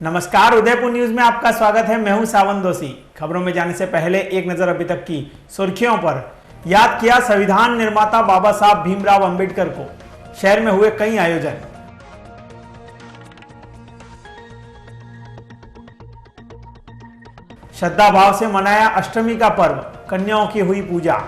नमस्कार, उदयपुर न्यूज में आपका स्वागत है। मैं हूं सावन दोषी। खबरों में जाने से पहले एक नजर अभी तक की सुर्खियों पर। याद किया संविधान निर्माता बाबा साहब भीमराव अंबेडकर को। शहर में हुए कई आयोजन। श्रद्धा भाव से मनाया अष्टमी का पर्व, कन्याओं की हुई पूजा।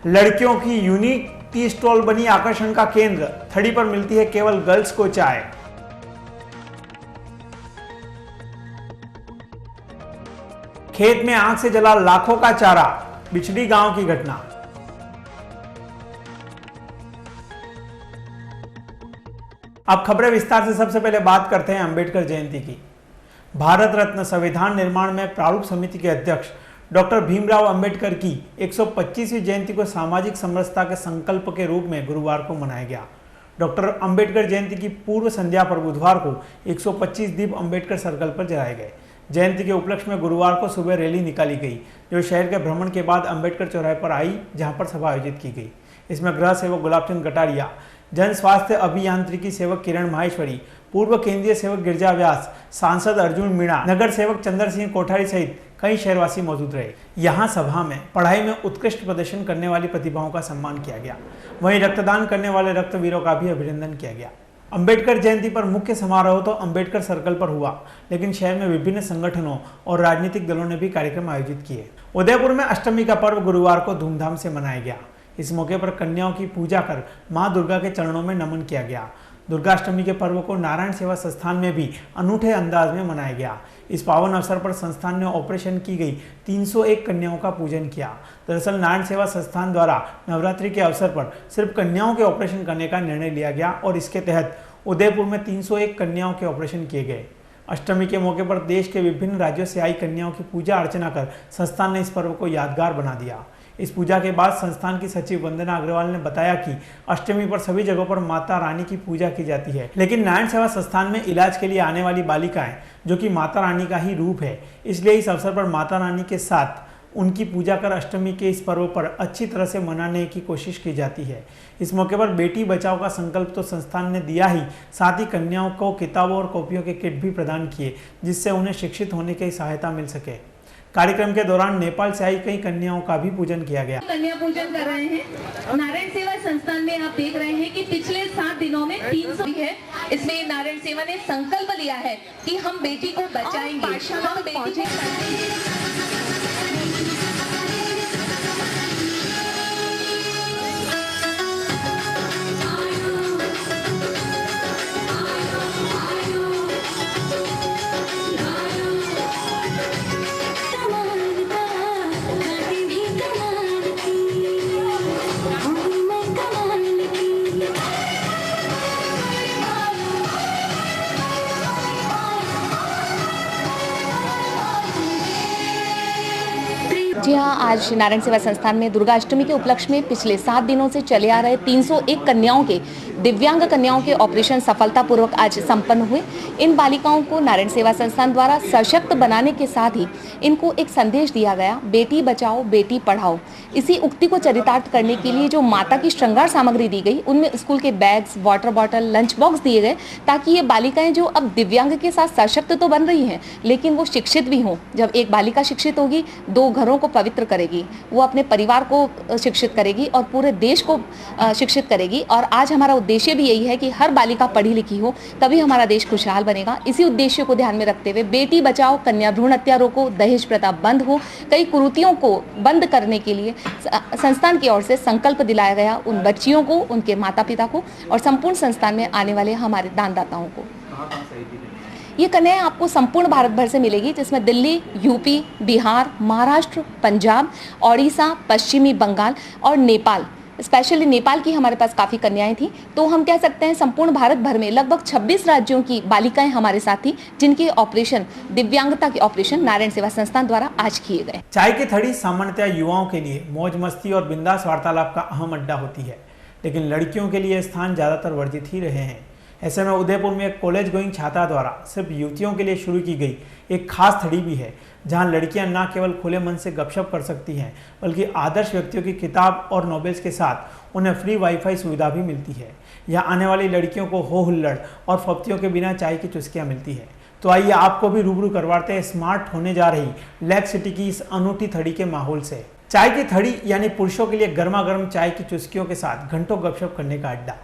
लड़कियों की यूनिक टी स्टॉल बनी आकर्षण का केंद्र। थड़ी पर मिलती है केवल गर्ल्स को चाय। खेत में आग से जला लाखों का चारा, बिछड़ी गांव की घटना। अब खबरें विस्तार से। सबसे पहले बात करते हैं अंबेडकर जयंती की। भारत रत्न संविधान निर्माण में प्रारूप समिति के अध्यक्ष डॉक्टर भीमराव अंबेडकर की 125वीं जयंती को सामाजिक समरसता के संकल्प के रूप में गुरुवार को मनाया गया। डॉक्टर अंबेडकर जयंती की पूर्व संध्या पर बुधवार को 125 दीप अंबेडकर सर्कल पर जलाए गए। जयंती के उपलक्ष्य में गुरुवार को सुबह रैली निकाली गई, जो शहर के भ्रमण के बाद अंबेडकर चौराहे पर आई, जहां पर सभा आयोजित की गई। इसमें गृह सेवक गुलाबचंद कटारिया, जन स्वास्थ्य अभियांत्रिकी सेवक किरण माहेश्वरी, पूर्व केंद्रीय सेवक गिरजा व्यास, सांसद अर्जुन मीणा, नगर सेवक चंद्र सिंह कोठारी सहित कई शहरवासी मौजूद रहे। यहाँ सभा में पढ़ाई में उत्कृष्ट प्रदर्शन करने वाली प्रतिभाओं का सम्मान किया गया। वहीं रक्तदान करने वाले रक्तवीरों का भी अभिनंदन किया गया। अंबेडकर जयंती पर मुख्य समारोह तो अंबेडकर सर्कल पर हुआ, लेकिन शहर में विभिन्न संगठनों और राजनीतिक दलों ने भी कार्यक्रम आयोजित किए। उदयपुर में अष्टमी का पर्व गुरुवार को धूमधाम से मनाया गया। इस मौके पर कन्याओं की पूजा कर मां दुर्गा के चरणों में नमन किया गया। दुर्गाष्टमी के पर्व को नारायण सेवा संस्थान में भी अनूठे अंदाज में मनाया गया। इस पावन अवसर पर संस्थान ने ऑपरेशन की गई 301 कन्याओं का पूजन किया। दरअसल नारायण सेवा संस्थान द्वारा नवरात्रि के अवसर पर सिर्फ कन्याओं के ऑपरेशन करने का निर्णय लिया गया और इसके तहत उदयपुर में 301 कन्याओं के ऑपरेशन किए गए। अष्टमी के मौके पर देश के विभिन्न राज्यों से आई कन्याओं की पूजा अर्चना कर संस्थान ने इस पर्व को यादगार बना दिया। इस पूजा के बाद संस्थान की सचिव वंदना अग्रवाल ने बताया कि अष्टमी पर सभी जगहों पर माता रानी की पूजा की जाती है, लेकिन नारायण सेवा संस्थान में इलाज के लिए आने वाली बालिकाएं जो कि माता रानी का ही रूप है, इसलिए इस अवसर पर माता रानी के साथ उनकी पूजा कर अष्टमी के इस पर्व पर अच्छी तरह से मनाने की कोशिश की जाती है। इस मौके पर बेटी बचाओ का संकल्प तो संस्थान ने दिया ही, साथ ही कन्याओं को किताबों और कॉपियों के किट भी प्रदान किए, जिससे उन्हें शिक्षित होने की सहायता मिल सके। कार्यक्रम के दौरान नेपाल से आई कई कन्याओं का भी पूजन किया गया। कन्या पूजन कर रहे हैं। नारायण सेवा संस्थान में आप देख रहे हैं कि पिछले 7 दिनों में 300 है। इसमें नारायण सेवा ने संकल्प लिया है कि हम बेटी को बचाएंगे, हम बेटी को जी हाँ, आज नारायण सेवा संस्थान में दुर्गाष्टमी के उपलक्ष्य में पिछले 7 दिनों से चले आ रहे 301 कन्याओं के दिव्यांग कन्याओं के ऑपरेशन सफलतापूर्वक आज संपन्न हुए। इन बालिकाओं को नारायण सेवा संस्थान द्वारा सशक्त बनाने के साथ ही इनको एक संदेश दिया गया, बेटी बचाओ बेटी पढ़ाओ। इसी उक्ति को चरितार्थ करने के लिए जो माता की श्रृंगार सामग्री दी गई, उनमें स्कूल के bags, water bottle, lunch box दिए गए, ताकि ये बालिकाएं जो अब दिव्यांग के साथ सशक्त तो बन रही हैं, लेकिन वो शिक्षित भी हों। जब एक बालिका शिक्षित होगी, 2 घरों को पवित्र करेगी, वो अपने परिवार को शिक्षित करेगी और पूरे देश को शिक्षित करेगी। और आज हमारा उद्देश्य भी यही है कि हर बालिका पढ़ी लिखी हो, तभी हमारा देश खुशहाल बनेगा। इसी उद्देश्य को ध्यान में रखते हुए बेटी बचाओ, कन्या भ्रूण हत्या रोको, दहेज प्रथा बंद हो, कई कुरीतियों को बंद करने के लिए संस्थान की ओर से संकल्प दिलाया गया उन बच्चियों को, उनके माता पिता को और संपूर्ण संस्थान में आने वाले हमारे दानदाताओं को। ये कन्याएं आपको संपूर्ण भारत भर से मिलेगी, जिसमें दिल्ली, यूपी, बिहार, महाराष्ट्र, पंजाब, ओडिशा, पश्चिमी बंगाल और नेपाल, स्पेशली नेपाल की हमारे पास काफ़ी कन्याएं थी। तो हम कह सकते हैं संपूर्ण भारत भर में लगभग 26 राज्यों की बालिकाएं हमारे साथ थी, जिनके ऑपरेशन, दिव्यांगता के ऑपरेशन नारायण सेवा संस्थान द्वारा आज किए गए। चाय की थड़ी सामान्यतः युवाओं के लिए मौज मस्ती और बिंदास वार्तालाप का अहम अड्डा होती है, लेकिन लड़कियों के लिए स्थान ज्यादातर वर्जित ही रहे हैं। ऐसे में उदयपुर में एक कॉलेज गोइंग छात्रा द्वारा सिर्फ युवतियों के लिए शुरू की गई एक खास थड़ी भी है, जहां लड़कियां न केवल खुले मन से गपशप कर सकती हैं, बल्कि आदर्श व्यक्तियों की किताब और नॉवेल्स के साथ उन्हें फ्री वाईफाई सुविधा भी मिलती है। यहाँ आने वाली लड़कियों को हो हुल्लड़ और फप्तियों के बिना चाय की चुस्कियाँ मिलती है। तो आइए आपको भी रूबरू करवाते हैं स्मार्ट होने जा रही लेक सिटी की इस अनूठी थड़ी के माहौल से। चाय की थड़ी यानी पुरुषों के लिए गर्मा गर्म चाय की चुस्कियों के साथ घंटों गपशप करने का अड्डा,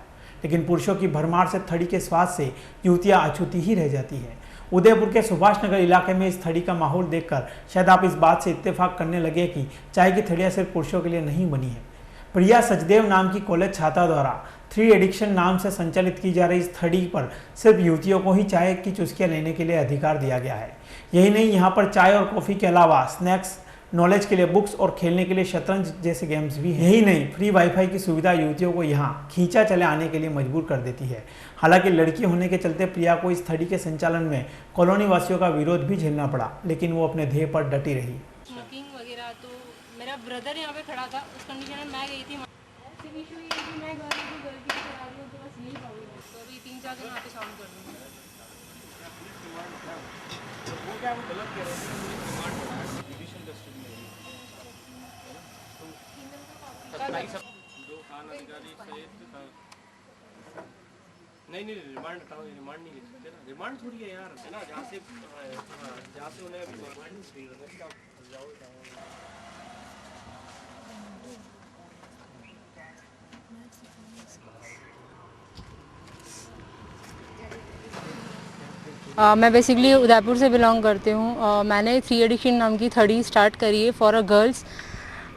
लेकिन पुरुषों की भरमार से थड़ी के स्वाद से युवतियां अछूती ही रह जाती हैं। उदयपुर के सुभाष नगर इलाके में इस थड़ी का माहौल देखकर शायद आप इस बात से इत्तेफाक करने लगे कि चाय की थड़ियाँ सिर्फ पुरुषों के लिए नहीं बनी है। प्रिया सचदेव नाम की कॉलेज छात्रा द्वारा 3 एडिक्शन नाम से संचालित की जा रही इस थड़ी पर सिर्फ युवतियों को ही चाय की चुस्कियाँ लेने के लिए अधिकार दिया गया है। यही नहीं, यहाँ पर चाय और कॉफ़ी के अलावा स्नैक्स, नॉलेज के लिए बुक्स और खेलने के लिए शतरंज जैसे गेम्स भी हैं। यही नहीं, फ्री वाईफाई की सुविधा युवतियों को यहाँ खींचा चले आने के लिए मजबूर कर देती है। हालांकि लड़की होने के चलते प्रिया को इस थड़ी के संचालन में कॉलोनी वासियों का विरोध भी झेलना पड़ा, लेकिन वो अपने ध्येय पर डटी रही। स्मोकिंग वगैरह तो मेरा ब्रदर यहाँ पे खड़ा था, उस कंडीशन में मैं गई थी। मैं घर की चला रही हूँ तो बस यही प्रॉब्लम है। तो अभी 3-4 दिन यहाँ पे शाम कर दूँगी। नहीं रिमांड नहीं ले सकते ना, रिमांड थोड़ी है यार, है ना, जहाँ से उन्हें रिमांड नहीं मैं बेसिकली उदयपुर से बिलोंग करती हूँ। मैंने 3 एडिक्शन नाम की थड़ी स्टार्ट करी है फॉर अ गर्ल्स,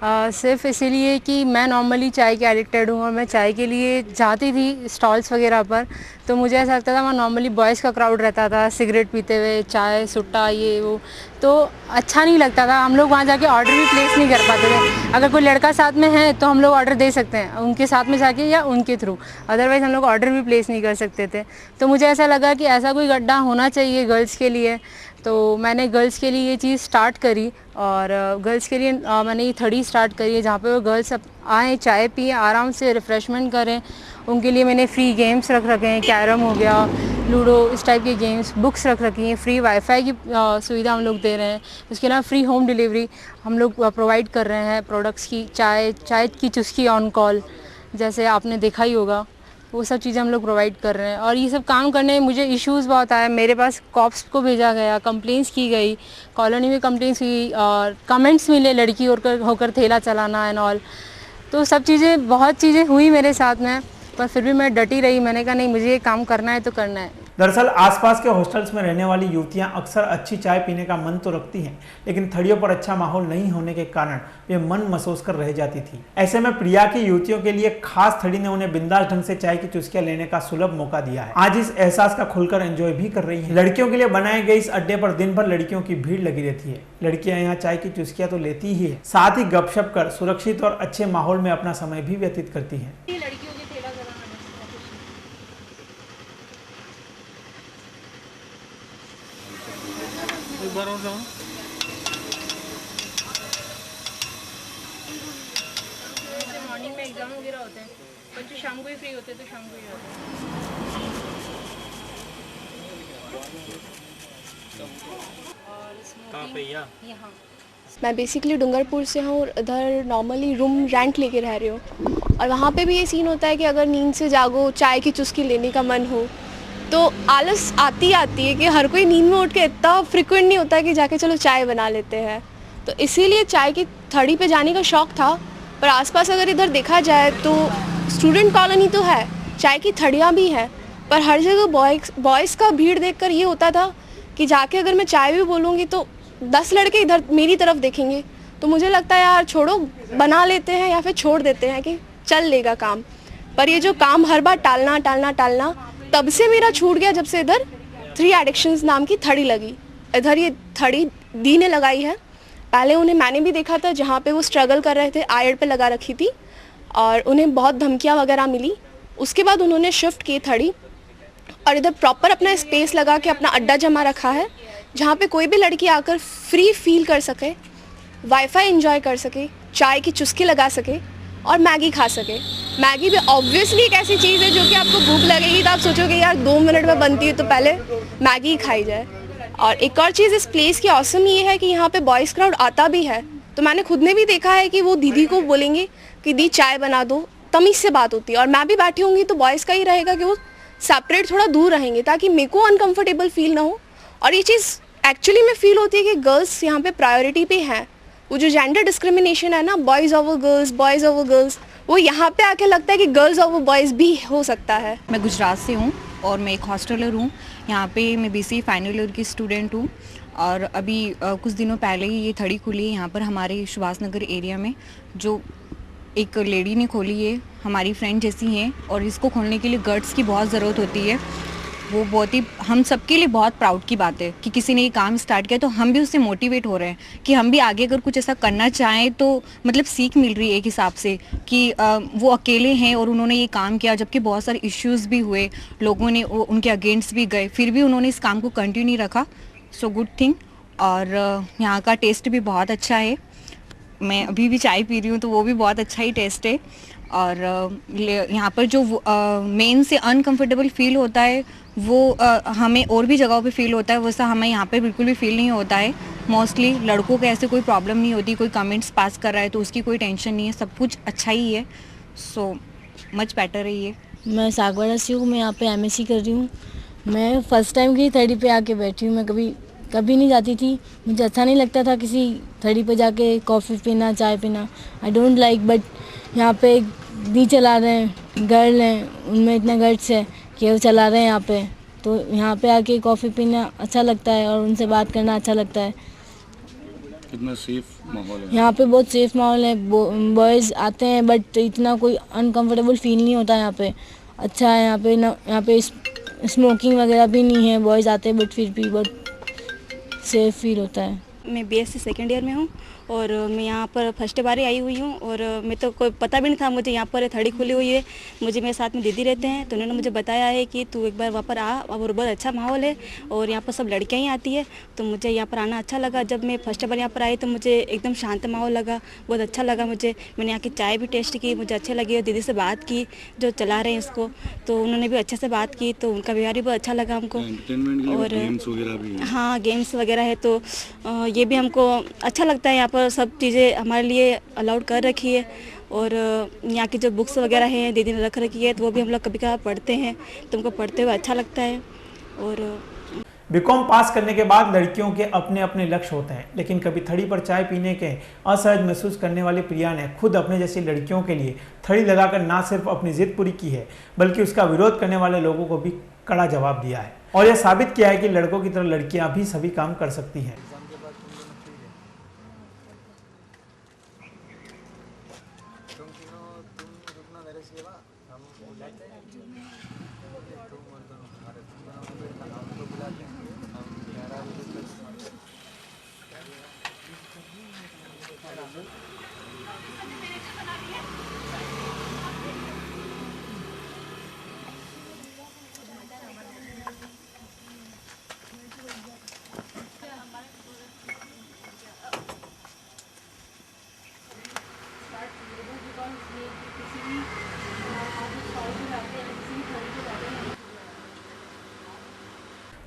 सिर्फ इसीलिए कि मैं नॉर्मली चाय के एडिक्टेड हूँ और मैं चाय के लिए जाती थी स्टॉल्स वगैरह पर, तो मुझे ऐसा लगता था वहाँ नॉर्मली बॉयज़ का क्राउड रहता था, सिगरेट पीते हुए, चाय सुट्टा ये वो, तो अच्छा नहीं लगता था। हम लोग वहाँ जाके ऑर्डर भी प्लेस नहीं कर पाते थे। अगर कोई लड़का साथ में है तो हम लोग ऑर्डर दे सकते हैं उनके साथ में जाके या उनके थ्रू, अदरवाइज़ हम लोग ऑर्डर भी प्लेस नहीं कर सकते थे। तो मुझे ऐसा लगा कि ऐसा कोई गड्ढा होना चाहिए गर्ल्स के लिए, तो मैंने गर्ल्स के लिए ये चीज़ स्टार्ट करी और गर्ल्स के लिए मैंने ये थड़ी स्टार्ट करी है, जहाँ पे वो गर्ल्स आएँ, चाय पिए, आराम से रिफ़्रेशमेंट करें। उनके लिए मैंने फ्री गेम्स रख रखे हैं, कैरम हो गया, लूडो, इस टाइप के गेम्स, बुक्स रख रखी हैं, फ्री वाईफाई की सुविधा हम लोग दे रहे हैं। उसके अलावा फ्री होम डिलीवरी हम लोग प्रोवाइड कर रहे हैं प्रोडक्ट्स की, चाय की चुस्की ऑन कॉल, जैसे आपने देखा ही होगा, वो सब चीज़ें हम लोग प्रोवाइड कर रहे हैं। और ये सब काम करने में मुझे इश्यूज़ बहुत आए, मेरे पास कॉप्स को भेजा गया, कंप्लेंट्स की गई, कॉलोनी में कंप्लेंट्स हुई और कमेंट्स मिले लड़की होकर ठेला चलाना एंड ऑल, तो सब चीज़ें, बहुत चीज़ें हुई मेरे साथ में, पर फिर भी मैं डटी रही। मैंने कहा नहीं, मुझे ये काम करना है तो करना है। दरअसल आसपास के हॉस्टल्स में रहने वाली युवतियां अक्सर अच्छी चाय पीने का मन तो रखती हैं, लेकिन थड़ियों पर अच्छा माहौल नहीं होने के कारण वे मन महसूस कर रह जाती थी। ऐसे में प्रिया की युवतियों के लिए खास थड़ी ने उन्हें बिंदास ढंग से चाय की चुस्कियां लेने का सुलभ मौका दिया है। आज इस एहसास का खुलकर एंजॉय भी कर रही है। लड़कियों के लिए बनाए गए इस अड्डे पर दिन भर लड़कियों की भीड़ लगी रहती है। लड़कियां यहाँ चाय की चुस्कियां तो लेती ही है, साथ ही गपशप कर सुरक्षित और अच्छे माहौल में अपना समय भी व्यतीत करती है। मॉर्निंग में एग्जाम वगैरह होते हैं, बच्चे शाम को ही फ्री होते हैं तो शाम को ही आते हैं। यहाँ मैं बेसिकली डूंगरपुर से हूँ और इधर नॉर्मली रूम रेंट लेके रह रही हूँ, और वहाँ पे भी ये सीन होता है कि अगर नींद से जागो, चाय की चुस्की लेने का मन हो, तो आलस आती है कि हर कोई नींद में उठ के इतना फ्रिक्वेंट नहीं होता है कि जाके चलो चाय बना लेते हैं। तो इसीलिए चाय की थड़ी पे जाने का शौक़ था। पर आसपास अगर इधर देखा जाए तो स्टूडेंट कॉलोनी तो है, चाय की थड़ियाँ भी हैं, पर हर जगह बॉयज़ का भीड़ देखकर ये होता था कि जाके अगर मैं चाय भी बोलूँगी तो 10 लड़के इधर मेरी तरफ देखेंगे। तो मुझे लगता है यार छोड़ो, बना लेते हैं या फिर छोड़ देते हैं कि चल लेगा काम। पर ये जो काम हर बार टालना तब से मेरा छूट गया, जब से इधर 3 एडिक्शंस नाम की थड़ी लगी। इधर ये थड़ी दी ने लगाई है। पहले उन्हें मैंने भी देखा था, जहाँ पे वो स्ट्रगल कर रहे थे, आयड पे लगा रखी थी और उन्हें बहुत धमकियाँ वगैरह मिली। उसके बाद उन्होंने शिफ्ट की थड़ी और इधर प्रॉपर अपना स्पेस लगा के अपना अड्डा जमा रखा है, जहाँ पे कोई भी लड़की आकर फ्री फील कर सके, वाईफाई एंजॉय कर सके, चाय की चुस्की लगा सके और मैगी खा सके। मैगी भी ऑब्वियसली एक ऐसी चीज़ है जो कि आपको भूख लगेगी तो आप सोचोगे यार 2 मिनट में बनती है तो पहले मैगी ही खाई जाए। और एक और चीज़ इस प्लेस की ऑसम ये है कि यहाँ पे बॉयज़ क्राउड आता भी है, तो मैंने खुद ने भी देखा है कि वो दीदी को बोलेंगे कि दी चाय बना दो, तमीज़ से बात होती है। और मैं भी बैठी होंगी तो बॉयज़ का ही रहेगा कि वो सेपरेट थोड़ा दूर रहेंगे ताकि मेरे को अनकंफर्टेबल फील ना हो। और ये चीज़ एक्चुअली में फील होती है कि गर्ल्स यहाँ पे प्रायोरिटी पे हैं। वो जो जेंडर डिस्क्रिमिनेशन है ना, बॉयज़ ओवर गर्ल्स, वो यहाँ पे आके लगता है कि गर्ल्स ओवर बॉयज़ भी हो सकता है। मैं गुजरात से हूँ और मैं एक हॉस्टलर हूँ। यहाँ पे मैं BCA फाइनल ईयर की स्टूडेंट हूँ और अभी कुछ दिनों पहले ही ये थड़ी खुली है यहाँ पर हमारे सुभाष नगर एरिया में, जो एक लेडी ने खोली है, हमारी फ्रेंड जैसी हैं। और इसको खोलने के लिए गट्स की बहुत ज़रूरत होती है। वो बहुत ही हम सबके लिए बहुत प्राउड की बात है कि किसी ने ये काम स्टार्ट किया, तो हम भी उससे मोटिवेट हो रहे हैं कि हम भी आगे अगर कुछ ऐसा करना चाहें तो मतलब सीख मिल रही है एक हिसाब से कि वो अकेले हैं और उन्होंने ये काम किया, जबकि बहुत सारे इश्यूज़ भी हुए, लोगों ने उनके अगेंस्ट भी गए, फिर भी उन्होंने इस काम को कंटिन्यू रखा। So good thing. और यहाँ का टेस्ट भी बहुत अच्छा है। मैं अभी भी चाय पी रही हूँ तो वो भी बहुत अच्छा ही टेस्ट है। और यहाँ पर जो मेन से अनकंफर्टेबल फील होता है वो हमें और भी जगहों पे फील होता है, वैसा हमें यहाँ पे बिल्कुल भी फील नहीं होता है। मोस्टली लड़कों को ऐसे कोई प्रॉब्लम नहीं होती, कोई कमेंट्स पास कर रहा है तो उसकी कोई टेंशन नहीं है, सब कुछ अच्छा ही है। सो मच बेटर है ये। मैं सागवाड़ा से हूँ, मैं यहाँ पे MSc कर रही हूँ। मैं फ़र्स्ट टाइम की थड़ी पे आके बैठी हूँ। मैं कभी नहीं जाती थी, मुझे अच्छा नहीं लगता था किसी थड़ी पे जाके कॉफ़ी पीना, चाय पीना, आई डोंट लाइक। बट यहाँ पे दी चला रहे हैं, गर्ल हैं, उनमें इतना गट्स है कि वो चला रहे हैं यहाँ पे, तो यहाँ पे आके कॉफ़ी पीना अच्छा लगता है और उनसे बात करना अच्छा लगता है। कितना सेफ माहौल है यहाँ पे, बहुत सेफ माहौल है। बॉयज़ आते हैं बट इतना कोई अनकंफर्टेबल फील नहीं होता यहाँ पे। अच्छा है यहाँ पे स्मोकिंग वगैरह भी नहीं है, बॉयज़ आते हैं बट फिर भी बहुत सेफ फील होता है। मैं BSc सेकेंड ईयर में हूँ और मैं यहाँ पर फर्स्ट बार ही आई हुई हूँ और मैं तो कोई पता भी नहीं था मुझे यहाँ पर थड़ी खुली हुई है। मुझे मेरे साथ में दीदी रहते हैं तो उन्होंने मुझे बताया है कि तू एक बार वहाँ पर आ, और बहुत अच्छा माहौल है और यहाँ पर सब लड़कियाँ ही आती है, तो मुझे यहाँ पर आना अच्छा लगा। जब मैं फर्स्ट बार यहाँ पर आई तो मुझे एकदम शांत माहौल लगा, बहुत अच्छा लगा मुझे। मैंने यहाँ की चाय भी टेस्ट की, मुझे अच्छी लगी। और दीदी से बात की जो चला रहे हैं इसको, तो उन्होंने भी अच्छे से बात की, तो उनका व्यवहार भी बहुत अच्छा लगा हमको। और हाँ, गेम्स वगैरह है तो ये भी हमको अच्छा लगता है। यहाँ पर सब चीज़ें हमारे लिए अलाउड कर रखी है और यहाँ की जो बुक्स वगैरह हैं दीदी ने रख रखी है, तो वो भी हम लोग कभी कभार पढ़ते हैं, तो हमको पढ़ते हुए अच्छा लगता है। और BCom पास करने के बाद लड़कियों के अपने अपने लक्ष्य होते हैं, लेकिन कभी थड़ी पर चाय पीने के असहज महसूस करने वाली प्रिया ने खुद अपने जैसी लड़कियों के लिए थड़ी लगाकर ना सिर्फ अपनी जिद पूरी की है, बल्कि उसका विरोध करने वाले लोगों को भी कड़ा जवाब दिया है और यह साबित किया है कि लड़कों की तरह लड़कियां भी सभी काम कर सकती हैं।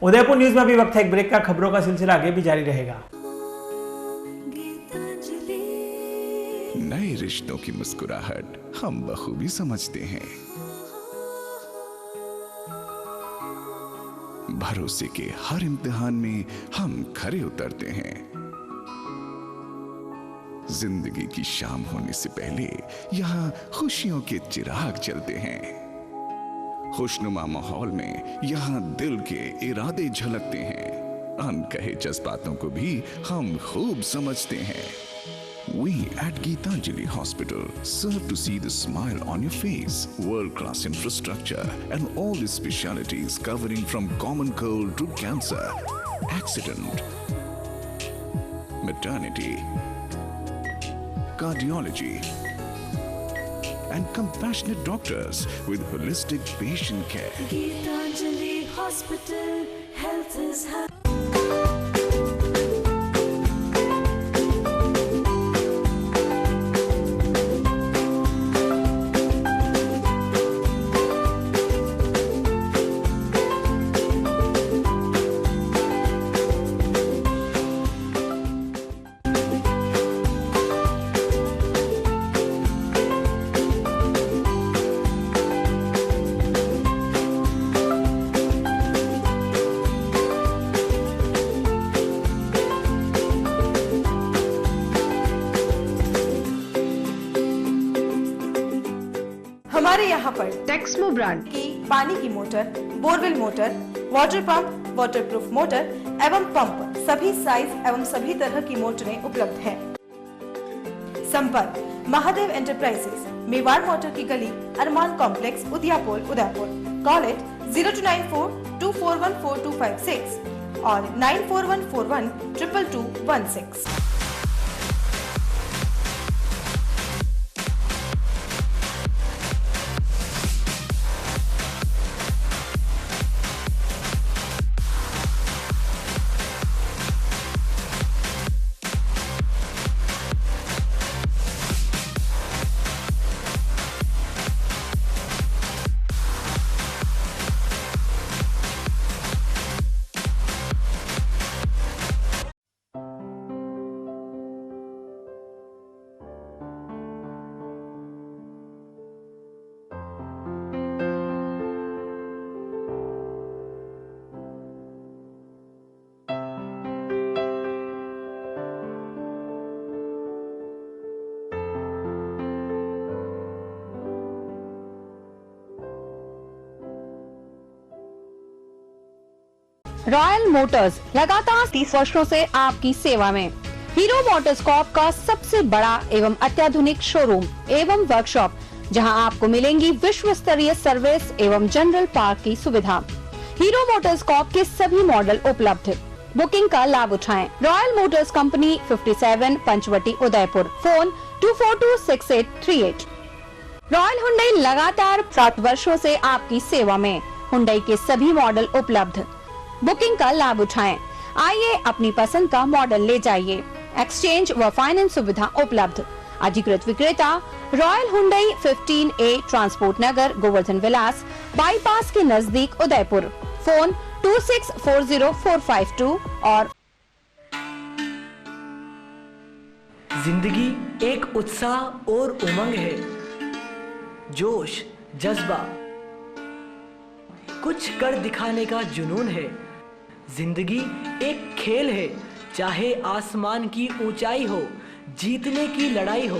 उदयपुर न्यूज में अभी वक्त है एक ब्रेक का। खबरों का सिलसिला आगे भी जारी रहेगा। नए रिश्तों की मुस्कुराहट हम बखूबी समझते हैं। भरोसे के हर इम्तिहान में हम खरे उतरते हैं। जिंदगी की शाम होने से पहले यहाँ खुशियों के चिराग जलते हैं। खुशनुमा माहौल में यहाँ दिल के इरादे झलकते हैं। अनकहे जज्बातों को भी हम खूब समझते हैं। We at Geetanjali Hospital serve to see the smile on your face. World-class infrastructure and all the specialties covering from common cold to cancer, accident, maternity, cardiology, and compassionate doctors with holistic patient care. Geetanjali Hospital, health is happy. हमारे यहाँ पर Texmo brand की पानी की motor, borewell motor, water pump, waterproof motor एवं pump सभी size एवं सभी तरह की मोटरें उपलब्ध हैं। संपर्क महादेव एंटरप्राइजेस, मेवाड़ मोटर की गली, अरमान complex, Udaipur, Udaipur. Call it 0294241426 और 9414122216। रॉयल मोटर्स लगातार 30 वर्षों से आपकी सेवा में। हीरो मोटर्सकॉर्प का सबसे बड़ा एवं अत्याधुनिक शोरूम एवं वर्कशॉप, जहां आपको मिलेंगी विश्व स्तरीय सर्विस एवं जनरल पार्क की सुविधा। हीरो मोटर्सकॉर्प के सभी मॉडल उपलब्ध। बुकिंग का लाभ उठाएं। Royal Motors company 57 Panchavati Udaipur. Phone 2426838। Royal Hyundai लगातार 7 वर्षों से आपकी सेवा में। हुंडई के सभी मॉडल उपलब्ध। बुकिंग का लाभ उठाएं। आइए अपनी पसंद का मॉडल ले जाइए। एक्सचेंज व फाइनेंस सुविधा उपलब्ध। अधिकृत विक्रेता रॉयल हुंडई 15A ट्रांसपोर्ट नगर, गोवर्धन विलास, बाईपास के नजदीक उदयपुर। फोन 2640452 और जिंदगी एक उत्साह और उमंग है, जोश, जज्बा, कुछ कर दिखाने का जुनून है। जिंदगी एक खेल है, चाहे आसमान की ऊंचाई हो, जीतने की लड़ाई हो,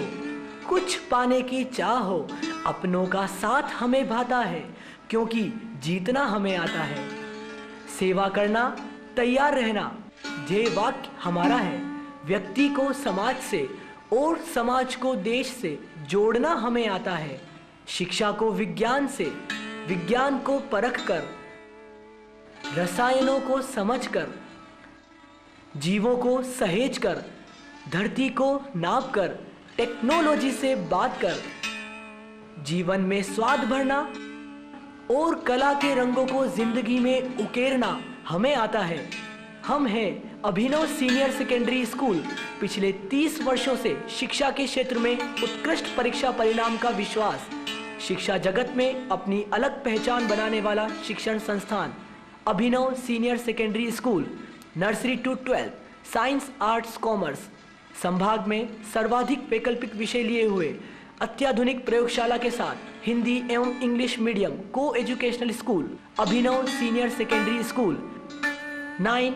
कुछ पाने की चाह हो, अपनों का साथ हमें भाता है, क्योंकि जीतना हमें आता है। सेवा करना, तैयार रहना, ये वाक्य हमारा है। व्यक्ति को समाज से और समाज को देश से जोड़ना हमें आता है। शिक्षा को विज्ञान से, विज्ञान को परख कर, रसायनों को समझकर, जीवों को सहेज कर, धरती को नाप कर, टेक्नोलॉजी से बात कर, जीवन में स्वाद भरना और कला के रंगों को जिंदगी में उकेरना हमें आता है। हम हैं अभिनव सीनियर सेकेंडरी स्कूल। पिछले 30 वर्षों से शिक्षा के क्षेत्र में उत्कृष्ट परीक्षा परिणाम का विश्वास, शिक्षा जगत में अपनी अलग पहचान बनाने वाला शिक्षण संस्थान Abhinav senior secondary school. Nursery to 12 science, arts, commerce संभाग में सर्वाधिक वैकल्पिक विषय लिए हुए अत्याधुनिक प्रयोगशाला के साथ हिंदी एवं English medium coeducational school Abhinav senior secondary school, 9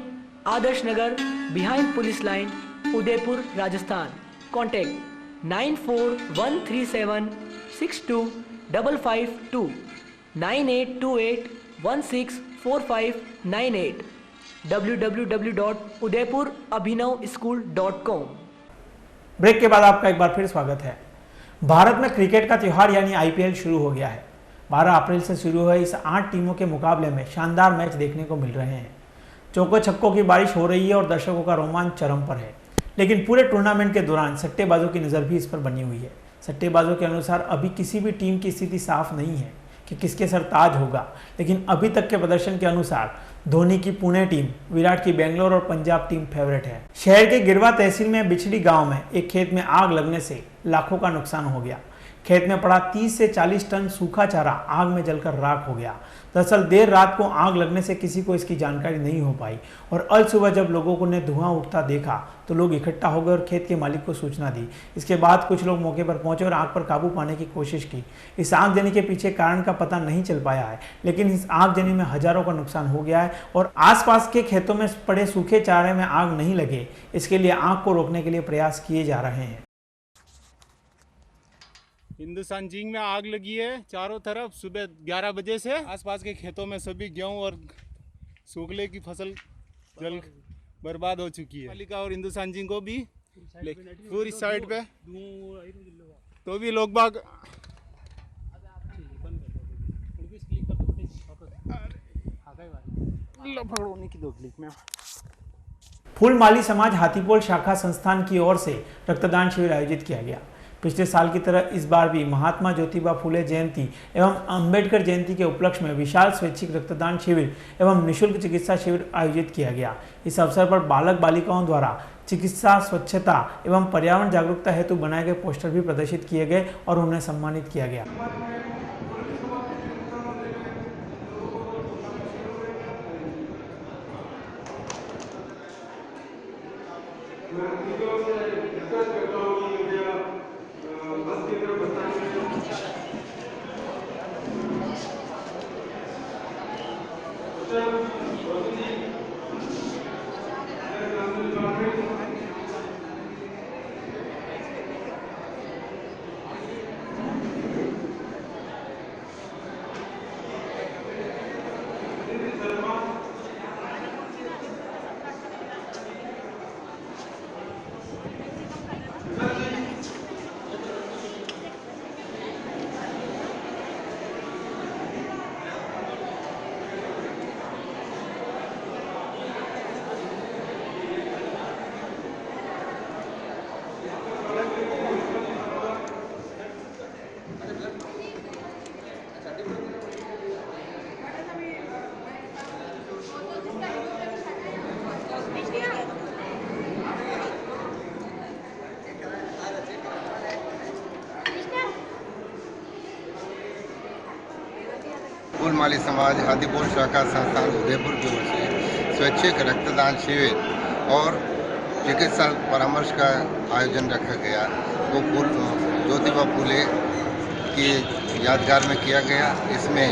Adarsh Nagar, behind police line, Udaipur, Rajasthan. Contact 941537625552 9828164598 www.udaipurabhinavschool.com। Break के बाद आपका एक बार फिर स्वागत है। भारत में क्रिकेट का त्यौहार यानी IPL शुरू हो गया है। 12 अप्रैल से शुरू हुए इस 8 टीमों के मुकाबले में शानदार मैच देखने को मिल रहे हैं। चौकों छक्कों की बारिश हो रही है और दर्शकों का रोमांच चरम पर है। लेकिन पूरे टूर्नामेंट के दौरान सट्टेबाजों की नज़र भी इस पर बनी हुई है। सट्टेबाजों के अनुसार अभी किसी भी टीम की स्थिति साफ नहीं है कि किसके सर ताज होगा, लेकिन अभी तक के प्रदर्शन के अनुसार धोनी की पुणे टीम, विराट की बेंगलोर और पंजाब टीम फेवरेट है। शहर के गिरवा तहसील में बिछड़ी गांव में एक खेत में आग लगने से लाखों का नुकसान हो गया। खेत में पड़ा 30 से 40 टन सूखा चारा आग में जलकर राख हो गया। दरअसल देर रात को आग लगने से किसी को इसकी जानकारी नहीं हो पाई और अल सुबह जब लोगों ने धुआं उठता देखा तो लोग इकट्ठा हो गए और खेत के मालिक को सूचना दी। इसके बाद कुछ लोग मौके पर पहुंचे और आग पर काबू पाने की कोशिश की। इस आगजनी के पीछे कारण का पता नहीं चल पाया है, लेकिन इस आगजनी में हजारों का नुकसान हो गया है और आसपास के खेतों में पड़े सूखे चारे में आग नहीं लगे, इसके लिए आग को रोकने के लिए प्रयास किए जा रहे हैं। हिंदुस्तान जिंक में आग लगी है चारों तरफ। सुबह 11 बजे से आसपास के खेतों में सभी गेहूं और सूखले की फसल जल बर्बाद हो चुकी है। पालिका और हिंदुस्तान जिंक को भी पूरी साइड पे तो भी लोग बाग फूलमाली समाज हाथीपोल शाखा संस्थान की ओर से रक्तदान शिविर आयोजित किया गया। पिछले साल की तरह इस बार भी महात्मा ज्योतिबा फुले जयंती एवं अंबेडकर जयंती के उपलक्ष्य में विशाल स्वैच्छिक रक्तदान शिविर एवं निःशुल्क चिकित्सा शिविर आयोजित किया गया। इस अवसर पर बालक बालिकाओं द्वारा चिकित्सा, स्वच्छता एवं पर्यावरण जागरूकता हेतु बनाए गए पोस्टर भी प्रदर्शित किए गए और उन्हें सम्मानित किया गया। फूलमाली समाज हाथीपोल शाखा संस्थान उदयपुर की ओर से स्वैच्छिक रक्तदान शिविर और चिकित्सा परामर्श का आयोजन रखा गया। वो ज्योतिबा फुले की यादगार में किया गया। इसमें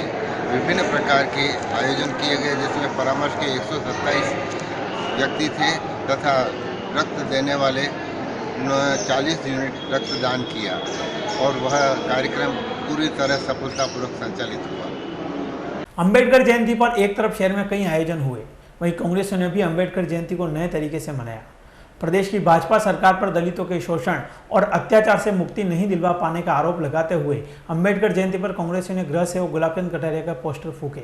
विभिन्न प्रकार के आयोजन किए गए, जिसमें परामर्श के 127 व्यक्ति थे तथा रक्त देने वाले 40 यूनिट रक्तदान किया और वह कार्यक्रम पूरी तरह सफलतापूर्वक संचालित हुआ। अंबेडकर जयंती पर एक तरफ शहर में कई आयोजन हुए, वहीं कांग्रेस ने भी अंबेडकर जयंती को नए तरीके से मनाया। प्रदेश की भाजपा सरकार पर दलितों के शोषण और अत्याचार से मुक्ति नहीं दिलवा पाने का आरोप लगाते हुए अंबेडकर जयंती पर कांग्रेसियों ने गृह सेवक गुलाबचंद कटारिया का पोस्टर फूके।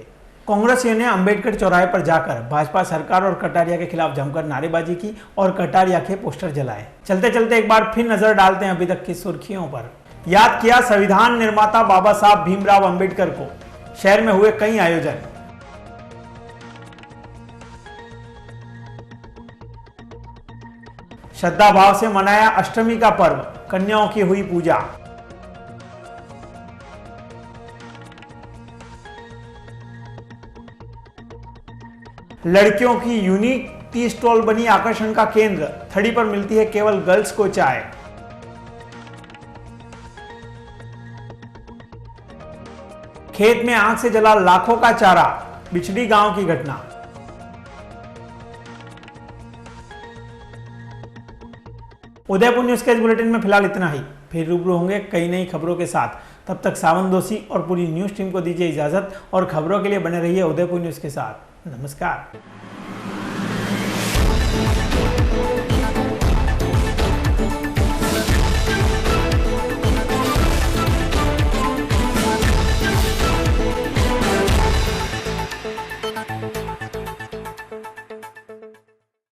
कांग्रेसियों ने अंबेडकर चौराहे पर जाकर भाजपा सरकार और कटारिया के खिलाफ जमकर नारेबाजी की और कटारिया के पोस्टर जलाए। चलते चलते एक बार फिर नजर डालते हैं अभी तक की सुर्खियों पर। याद किया संविधान निर्माता बाबा साहब भीमराव अंबेडकर को। शहर में हुए कई आयोजन। श्रद्धा भाव से मनाया अष्टमी का पर्व, कन्याओं की हुई पूजा। लड़कियों की यूनिक टी स्टॉल बनी आकर्षण का केंद्र। थड़ी पर मिलती है केवल गर्ल्स को चाय। खेत में आग से जला लाखों का चारा, बिछड़ी गांव की घटना। उदयपुर न्यूज के इस बुलेटिन में फिलहाल इतना ही। फिर रूबरू होंगे कई नई खबरों के साथ। तब तक सावन दोषी और पूरी न्यूज टीम को दीजिए इजाजत और खबरों के लिए बने रहिए उदयपुर न्यूज के साथ। नमस्कार।